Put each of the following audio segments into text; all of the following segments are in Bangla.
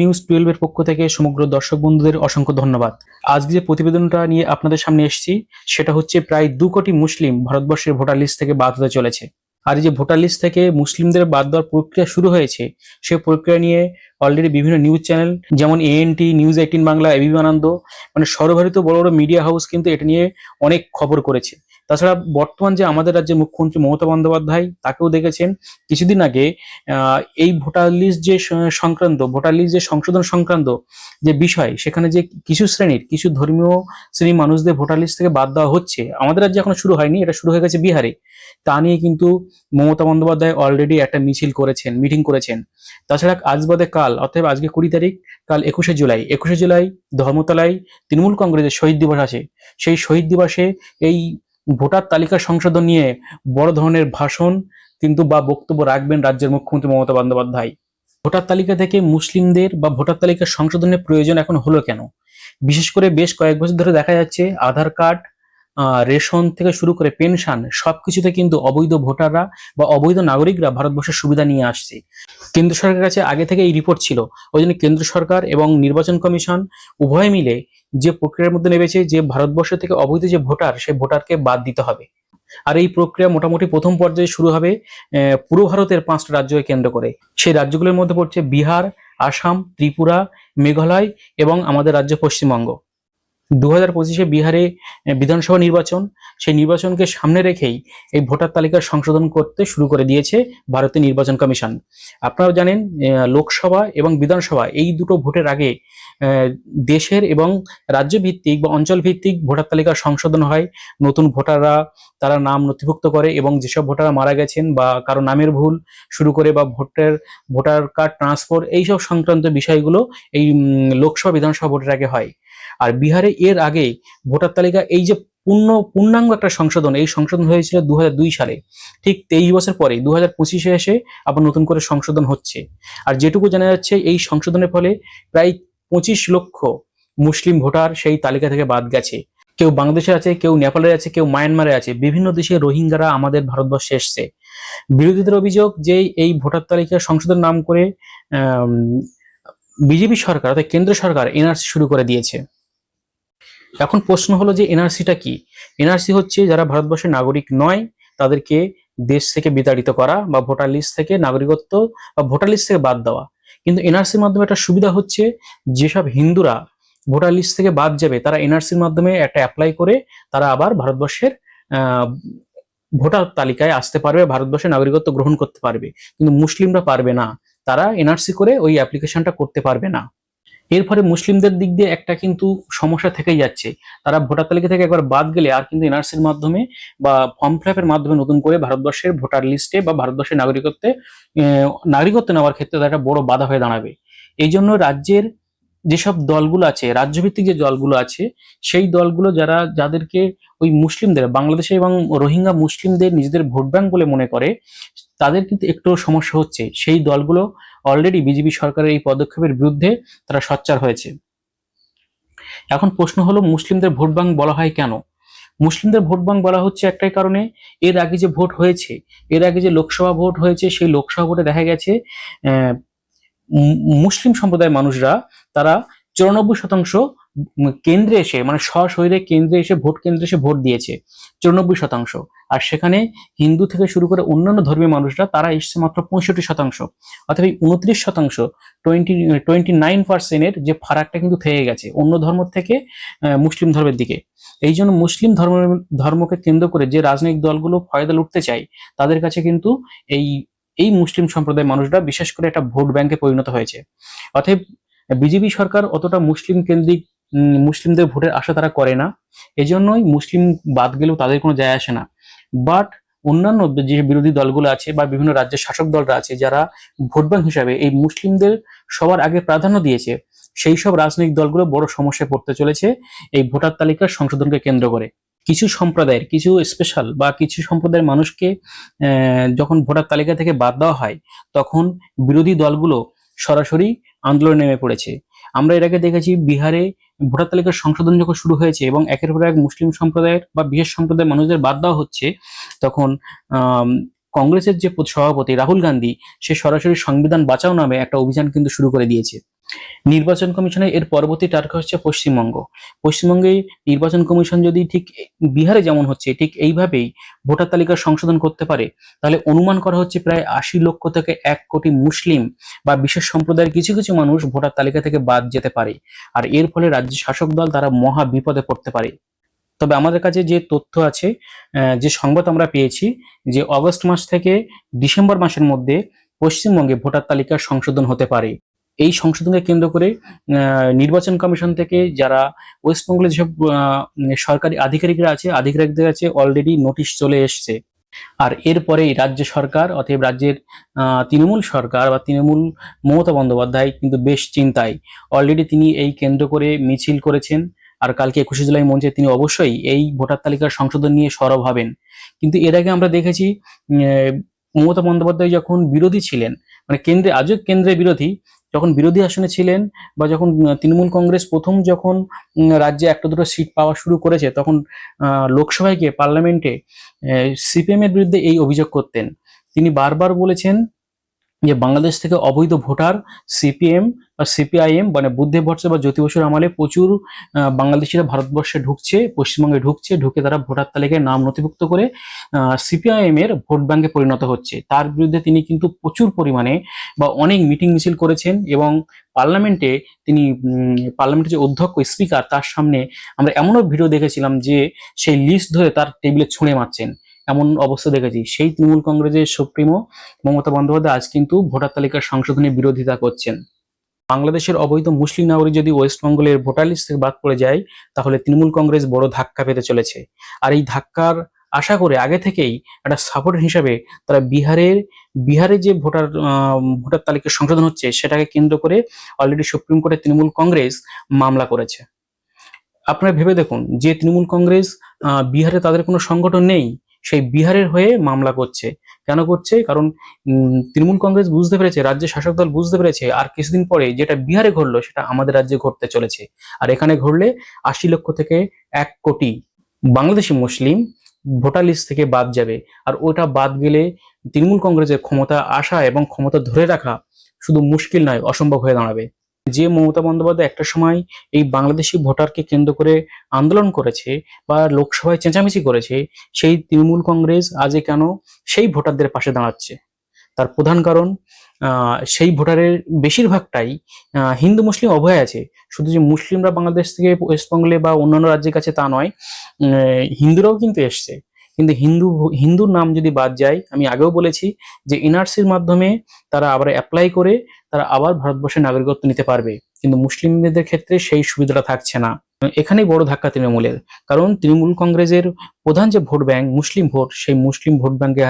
নিউজ 12 এর পক্ষ থেকে সমগ্র দর্শক বন্ধুদের অসংখ্য ধন্যবাদ। আজকে যে প্রতিবেদনটা নিয়ে আপনাদের সামনে এসেছি সেটা হচ্ছে প্রায় 2 কোটি মুসলিম ভারতবর্ষের ভোটার লিস্ট থেকে বাদ হতে চলেছে। আর এই যে ভোটার লিস্ট থেকে মুসলিমদের বাদ দেওয়ার প্রক্রিয়া শুরু হয়েছে, সেই প্রক্রিয়া নিয়ে অলরেডি বিভিন্ন নিউজ চ্যানেল যেমন এএনটি, নিউজ 18 বাংলা, এবিপি আনন্দ, মানে সর্বভারতীয় বড় বড় মিডিয়া হাউস কিন্তু এটা নিয়ে অনেক খবর করেছে। তাছাড়া বর্তমান যে আমাদের রাজ্যের মুখ্যমন্ত্রী মমতা বন্দ্যোপাধ্যায়, তাকেও দেখেছেন কিছুদিন আগে এই ভোটার লিস্ট যে সংশোধন সংক্রান্ত যে বিষয়, সেখানে যে কিছু ধর্মীয় শ্রেণীর মানুষদের ভোটার লিস্ট থেকে বাদ দেওয়া হচ্ছে, আমাদের রাজ্যে এখনো শুরু হয়নি, এটা শুরু হয়ে গেছে বিহারে। তা নিয়ে কিন্তু মমতা বন্দ্যোপাধ্যায় অলরেডি একটা মিটিং করেছেন। তাছাড়া আজ বাদে কাল, অর্থাৎ আজকে 20 তারিখ, কাল 21শে জুলাই ধর্মতলায় তৃণমূল কংগ্রেসের শহীদ দিবস আছে। সেই শহীদ দিবসে এই ভোটার তালিকা সংশোধন নিয়ে বড় ধরনের ভাষণ কিন্তু বা বক্তব্য রাখবেন রাজ্যের মুখ্যমন্ত্রী মমতা বন্দ্যোপাধ্যায়। ভোটার তালিকা থেকে মুসলিমদের বা ভোটার তালিকা সংশোধনের প্রয়োজন এখন হলো কেন? বিশেষ করে বেশ কয়েক বছর ধরে দেখা যাচ্ছে আধার কার্ড, রেশন থেকে শুরু করে পেনশন সবকিছুতে কিন্তু অবৈধ ভোটাররা বা অবৈধ নাগরিকরা ভারতবর্ষের সুবিধা নিয়ে আসছে। কেন্দ্র সরকারের কাছে আগে থেকে এই রিপোর্ট ছিল, ওই জন্য কেন্দ্র সরকার এবং নির্বাচন কমিশন উভয় মিলে যে প্রক্রিয়ার মধ্যে নেমেছে যে ভারতবর্ষ থেকে অবৈধ যে ভোটার, সেই ভোটারকে বাদ দিতে হবে। আর এই প্রক্রিয়া মোটামুটি প্রথম পর্যায়ে শুরু হবে পূর্ব ভারতের 5টা রাজ্যকে কেন্দ্র করে। সেই রাজ্যগুলোর মধ্যে পড়ছে বিহার, আসাম, ত্রিপুরা, মেঘালয় এবং আমাদের রাজ্য পশ্চিমবঙ্গ। 2025-এ বিহারে বিধানসভা নির্বাচন, সেই নির্বাচনকে সামনে রেখেই এই ভোটার তালিকার সংশোধন করতে শুরু করে দিয়েছে ভারতের নির্বাচন কমিশন। আপনারা জানেন লোকসভা এবং বিধানসভা এই দুটো ভোটের আগে দেশের এবং রাজ্য ভিত্তিক বা অঞ্চল ভিত্তিক ভোটার তালিকার সংশোধন হয়। নতুন ভোটাররা তারা নাম নথিভুক্ত করে এবং যেসব ভোটাররা মারা গেছেন বা কারো নামের ভুল শুরু করে বা ভোটার কার্ড ট্রান্সফার, এইসব সংক্রান্ত বিষয়গুলো এই লোকসভা বিধানসভা ভোটের আগে হয়। আর বিহারে এর আগে ভোটার তালিকা এই যে পূর্ণাঙ্গ একটা সংশোধন, এই সংশোধন হয়েছিল 2002 সালে। ঠিক 23 বছর পরে 2025-এ এসে আবার নতুন করে সংশোধন হচ্ছে। আর যেটুকু জানা যাচ্ছে এই সংশোধনের ফলে প্রায় 25 লক্ষ মুসলিম ভোটার সেই তালিকা থেকে বাদ গেছে। কেউ বাংলাদেশে আছে, কেউ নেপালে আছে, কেউ মায়ানমারে আছে, বিভিন্ন দেশে রোহিঙ্গারা আমাদের ভারতবর্ষে এসছে। বিরোধীদের অভিযোগ যে এই ভোটার তালিকা সংশোধন নাম করে বিজেপি সরকার অর্থাৎ কেন্দ্র সরকার এনআরসি শুরু করে দিয়েছে। এখন প্রশ্ন হলো যে এনআরসিটা কি? এনআরসি হচ্ছে যারা ভারতবর্ষের নাগরিক নয় তাদেরকে দেশ থেকে বিতাড়িত করা বা ভোটার লিস্ট থেকে নাগরিকত্ব বা ভোটার লিস্ট থেকে বাদ দেওয়া। কিন্তু এনআরসির মাধ্যমে একটা সুবিধা হচ্ছে, যেসব হিন্দুরা ভোটার লিস্ট থেকে বাদ যাবে তারা এনআরসির মাধ্যমে একটা অ্যাপ্লাই করে তারা আবার ভারতবর্ষের ভোটার তালিকায় আসতে পারবে, ভারতবর্ষের নাগরিকত্ব গ্রহণ করতে পারবে। কিন্তু মুসলিমরা পারবে না, তারা এনআরসি করে ওই অ্যাপ্লিকেশনটা করতে পারবে না। এর ফলে মুসলিমদের দিক দিয়ে একটা কিন্তু সমস্যা থেকেই যাচ্ছে। তারা ভোটার তালিকা থেকে একবার বাদ গেলে আর কিন্তু এনআরসির মাধ্যমে বা ফর্ম ফিল আপের মাধ্যমে নতুন করে ভারতবর্ষের ভোটার লিস্টে বা ভারতবর্ষের নাগরিকত্ব নেওয়ার ক্ষেত্রে তারা একটা বড় বাধা হয়ে দাঁড়াবে। এই জন্য রাজ্যের যেসব দলগুলো আছে, রাজ্যভিত্তিক যে দলগুলো আছে, সেই দলগুলো যাদেরকে ওই মুসলিমদের, বাংলাদেশে এবং রোহিঙ্গা মুসলিমদের নিজেদের ভোট ব্যাংক বলে মনে করে, তাদের কিন্তু একটু সমস্যা হচ্ছে। সেই দলগুলো অলরেডি বিজেপি সরকারের এই পদক্ষেপের বিরুদ্ধে তারা সোচ্চার হয়েছে। এখন প্রশ্ন হলো মুসলিমদের ভোট ব্যাংক বলা হয় কেন? মুসলিমদের ভোট ব্যাংক বলা হচ্ছে একটাই কারণে, এর আগে যে ভোট হয়েছে, এর আগে যে লোকসভা ভোট হয়েছে, সেই লোকসভা ভোটে দেখা গেছে মুসলিম সম্প্রদায়ের মানুষরা তারা 94% কেন্দ্রে এসে, মানে সশরীরে কেন্দ্রে এসে ভোট দিয়েছে 94%। আর সেখানে হিন্দু থেকে শুরু করে অন্যান্য ধর্মীয় মানুষরা তারা এসছে মাত্র 65%। অর্থাৎ এই 29%, 29% যে ফারাকটা কিন্তু থেকে গেছে অন্য ধর্ম থেকে মুসলিম ধর্মের দিকে। এই জন্য মুসলিম ধর্মকে কেন্দ্র করে যে রাজনৈতিক দলগুলো ফয়দা লুটতে চায়, তাদের কাছে কিন্তু এই মুসলিম সম্প্রদায়ের মানুষরা বিশেষ করে একটা ভোট ব্যাংকে পরিণত হয়েছে। অতএব বিজেপি সরকার অতটা মুসলিম কেন্দ্রিক মুসলিমদের ভোটের আশা তারা করে না। এজন্যই মুসলিম বাদ গেলেও তাদের কোনো যায় আসে না। বাট অন্যান্য যে বিরোধী দলগুলো আছে বা বিভিন্ন রাজ্যের শাসক দলরা আছে, যারা ভোট ব্যাংক হিসাবে এই মুসলিমদের সবার আগে প্রাধান্য দিয়েছে, সেই সব রাজনৈতিক দলগুলো বড় সমস্যায় পড়তে চলেছে এই ভোটার তালিকার সংশোধনকে কেন্দ্র করে। কিছু সম্প্রদায়ের, কিছু স্পেশাল বা কিছু সম্প্রদায়ের মানুষকে যখন ভোটার তালিকা থেকে বাদ দেওয়া হয়, তখন বিরোধী দলগুলো সরাসরি আন্দোলনে নেমে পড়েছে। আমরা এর আগে দেখেছি বিহারে ভোটার তালিকার সংশোধন যখন শুরু হয়েছে এবং একের পর এক মুসলিম সম্প্রদায়ের বা বিশেষ সম্প্রদায়ের মানুষদের বাদ দেওয়া হচ্ছে, তখন কংগ্রেসের যে সভাপতি রাহুল গান্ধী, সে সরাসরি সংবিধান বাঁচাও নামে একটা অভিযান কিন্তু শুরু করে দিয়েছে। নির্বাচন কমিশনের এর পরবর্তী টার্গেট হচ্ছে পশ্চিমবঙ্গ। পশ্চিমবঙ্গে নির্বাচন কমিশন যদি ঠিক বিহারে যেমন হচ্ছে ঠিক এইভাবেই ভোটার তালিকা সংশোধন করতে পারে, তাহলে অনুমান করা হচ্ছে প্রায় 80 লক্ষ থেকে 1 কোটি মুসলিম বা বিশেষ সম্প্রদায়ের কিছু কিছু মানুষ ভোটার তালিকা থেকে বাদ যেতে পারে। আর এর ফলে রাজ্য শাসক দল তারা মহা বিপদে পড়তে পারে। তবে আমাদের কাছে যে তথ্য আছে, যে সংবাদ আমরা পেয়েছি, যে অগস্ট মাস থেকে ডিসেম্বর মাসের মধ্যে পশ্চিমবঙ্গে ভোটার তালিকার সংশোধন হতে পারে। এই সংশোধনকে কেন্দ্র করে নির্বাচন কমিশন থেকে যারা ওয়েস্টবেঙ্গলের যেসব সরকারি আধিকারিকদের কাছে অলরেডি নোটিশ চলে এসছে। আর এরপরেই রাজ্য সরকার অতএব রাজ্যের তৃণমূল সরকার বা তৃণমূল মমতা বন্দ্যোপাধ্যায় কিন্তু বেশ চিন্তায়। অলরেডি তিনি এই কেন্দ্র করে মিছিল করেছেন। আর কালকে 21শে জুলাই মঞ্চে তিনি অবশ্যই এই ভোটার তালিকার সংশোধন নিয়ে সরব হবেন। কিন্তু এর আগে আমরা দেখেছি মমতা বন্দ্যোপাধ্যায় যখন বিরোধী ছিলেন, মানে আজও কেন্দ্রে বিরোধী, যখন বিরোধী আসনে ছিলেন বা যখন তৃণমূল কংগ্রেস প্রথম যখন রাজ্যে একটা দুটো সিট পাওয়া শুরু করেছে, তখন লোকসভায় গিয়ে পার্লামেন্টে সিপিএম এর বিরুদ্ধে এই অভিযোগ করতেন। তিনি বারবার বলেছেন যে বাংলাদেশ থেকে অবৈধ ভোটার সিপিএম বা সিপিআইএম মানে বুদ্ধে ভট্টাচার্য বা জ্যোতি বসুর আমলে প্রচুর বাংলাদেশিরা ভারতবর্ষে ঢুকছে, পশ্চিমবঙ্গে ঢুকে তারা ভোটার তালিকায় নাম নথিভুক্ত করে সিপিআইএম এর ভোট ব্যাংকে পরিণত হচ্ছে। তার বিরুদ্ধে তিনি কিন্তু প্রচুর পরিমাণে বা অনেক মিটিং মিছিল করেছেন এবং পার্লামেন্টে তিনি পার্লামেন্টের যে অধ্যক্ষ স্পিকার তার সামনে আমরা এমনও ভিডিও দেখেছিলাম যে সেই লিস্ট ধরে তার টেবিলে ছুঁড়ে মারছেন, এমন অবস্থা দেখেছি। সেই তৃণমূল কংগ্রেসের সুপ্রিমো মমতা বন্দ্যোপাধ্যায় আজ কিন্তু ভোটার তালিকার সংশোধনের বিরোধিতা করছেন। বাংলাদেশের অবৈধ মুসলিম নাগরিক যদি ওয়েস্টবেঙ্গলের ভোটার লিস্ট থেকে বাদ পড়ে যায়, তাহলে তৃণমূল কংগ্রেস বড় ধাক্কা পেতে চলেছে। আর এই ধাক্কার আশা করে আগে থেকেই একটা সাপোর্ট হিসাবে তারা বিহারে যে ভোটার তালিকা সংশোধন হচ্ছে সেটাকে কেন্দ্র করে অলরেডি সুপ্রিম কোর্টে তৃণমূল কংগ্রেস মামলা করেছে। আপনারা ভেবে দেখুন যে তৃণমূল কংগ্রেস বিহারে তাদের কোনো সংগঠন নেই, সেই বিহারের হয়ে মামলা করছে। কেন করছে? কারণ তৃণমূল কংগ্রেস বুঝতে পেরেছে, রাজ্য শাসক দল বুঝতে পেরেছে আর কিছুদিন পরে যেটা বিহারে ঘটলো সেটা আমাদের রাজ্যে ঘটতে চলেছে। আর এখানে ঘটলে 80 লক্ষ থেকে 1 কোটি বাংলাদেশি মুসলিম ভোটার লিস্ট থেকে বাদ যাবে। আর ওটা বাদ গেলে তৃণমূল কংগ্রেসের ক্ষমতা আসা এবং ক্ষমতা ধরে রাখা শুধু মুশকিল নয়, অসম্ভব হয়ে দাঁড়াবে। যে মমতা বন্দ্যোপাধ্যায় একটা সময় এই বাংলাদেশি ভোটারকে কেন্দ্র করে আন্দোলন করেছে বা লোকসভায় চেঁচামেচি করেছে, সেই তৃণমূল কংগ্রেস আজকে কেন সেই ভোটারদের পাশে দাঁড়াচ্ছে? তার প্রধান কারণ সেই ভোটারের বেশিরভাগটাই হিন্দু মুসলিম উভয় আছে। শুধু যে মুসলিমরা বাংলাদেশ থেকে ওয়েস্টবেঙ্গলে বা অন্যান্য রাজ্যের কাছে তা নয়, হিন্দুরাও কিন্তু এসছে। কিন্তু হিন্দুর নাম যদি বাদ যায়, আমি আগেও বলেছি যে এনআরসির মাধ্যমে তারা আবার অ্যাপ্লাই করে তারা আবার ভারতবর্ষের নাগরিকত্ব নিতে পারবে, কিন্তু মুসলিমদের ক্ষেত্রে সেই সুবিধাটা থাকছে না। এখানেই বড় ধাক্কা তৃণমূলের, কারণ তৃণমূল কংগ্রেসের প্রধান যে ভোট ব্যাংক মুসলিম ভোট, সেই মুসলিম ভোট ব্যাংকে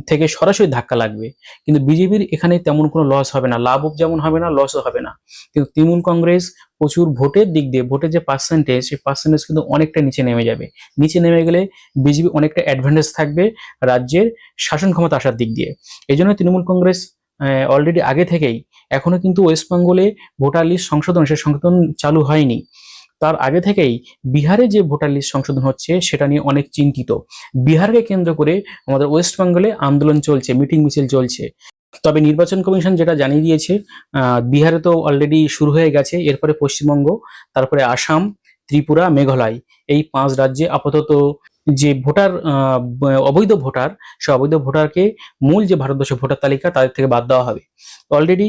থেকে সরাসরি ধাক্কা লাগবে। কিন্তু বিজেপির এখানে তেমন কোনো লস হবে না, লাভও যেমন হবে না, লসও হবে না। কিন্তু তৃণমূল কংগ্রেস প্রচুর ভোটের দিক দিয়ে, ভোটের যে পার্সেন্টেজ, সেই পার্সেন্টেজ কিন্তু অনেকটা নিচে নেমে যাবে। নিচে নেমে গেলে বিজেপি অনেকটা অ্যাডভান্টেজ থাকবে রাজ্যের শাসন ক্ষমতা আসার দিক দিয়ে। এই জন্য তৃণমূল কংগ্রেস অলরেডি আগে থেকেই, এখনো কিন্তু ওয়েস্ট বেঙ্গলে ভোটার লিস্ট সংশোধন, সে সংশোধন চালু হয়নি, তার আগে থেকেই বিহারে যে ভোটার লিস্ট সংশোধন হচ্ছে সেটা নিয়ে অনেক চিন্তিত। বিহারকে কেন্দ্র করে আমাদের ওয়েস্ট বেঙ্গলে আন্দোলন চলছে, মিটিং মিছিল চলছে। তবে নির্বাচন কমিশন যেটা জানিয়ে দিয়েছে, বিহারে তো অলরেডি শুরু হয়ে গেছে, এরপরে পশ্চিমবঙ্গ, তারপরে আসাম, ত্রিপুরা, মেঘালয়, এই 5 রাজ্যে আপাতত যে অবৈধ ভোটার, সে অবৈধ ভোটারকে মূল যে ভারতবর্ষের ভোটার তালিকা তাদের থেকে বাদ দেওয়া হবে। অলরেডি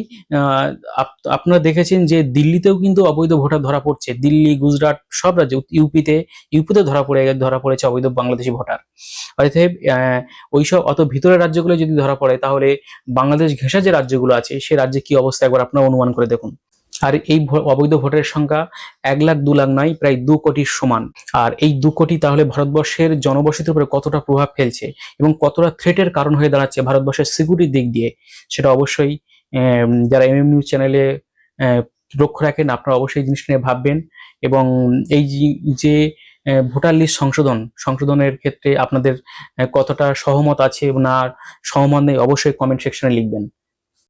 আপনারা দেখেছেন যে দিল্লিতেও কিন্তু অবৈধ ভোটার ধরা পড়ছে। দিল্লি, গুজরাট সব রাজ্যে, ইউপিতে ধরা পড়েছে অবৈধ বাংলাদেশি ভোটার। অতএব ওইসব অত ভিতরের রাজ্যগুলো যদি ধরা পড়ে, তাহলে বাংলাদেশ ঘেঁষা যে রাজ্যগুলো আছে সে রাজ্যে কি অবস্থা একবার আপনারা অনুমান করে দেখুন। আর এই অবৈধ ভোটারের সংখ্যা 1 লাখ 2 লাখ নয়, প্রায় 2 কোটির সমান। আর এই 2 কোটি তাহলে ভারতবর্ষের জনবসতির উপরে কতটা প্রভাব ফেলছে এবং কতটা থ্রেটের কারণ হয়ে দাঁড়াচ্ছে ভারতবর্ষের সিকিউরিটির দিক দিয়ে, সেটা অবশ্যই যারা এমএম নিউজ চ্যানেলে লক্ষ্য রাখেন আপনারা অবশ্যই এই জিনিসটা নিয়ে ভাববেন। এবং এই যে ভোটার লিস্ট সংশোধনের ক্ষেত্রে আপনাদের কতটা সহমত আছে না সহমত নেই, অবশ্যই কমেন্ট সেকশনে লিখবেন।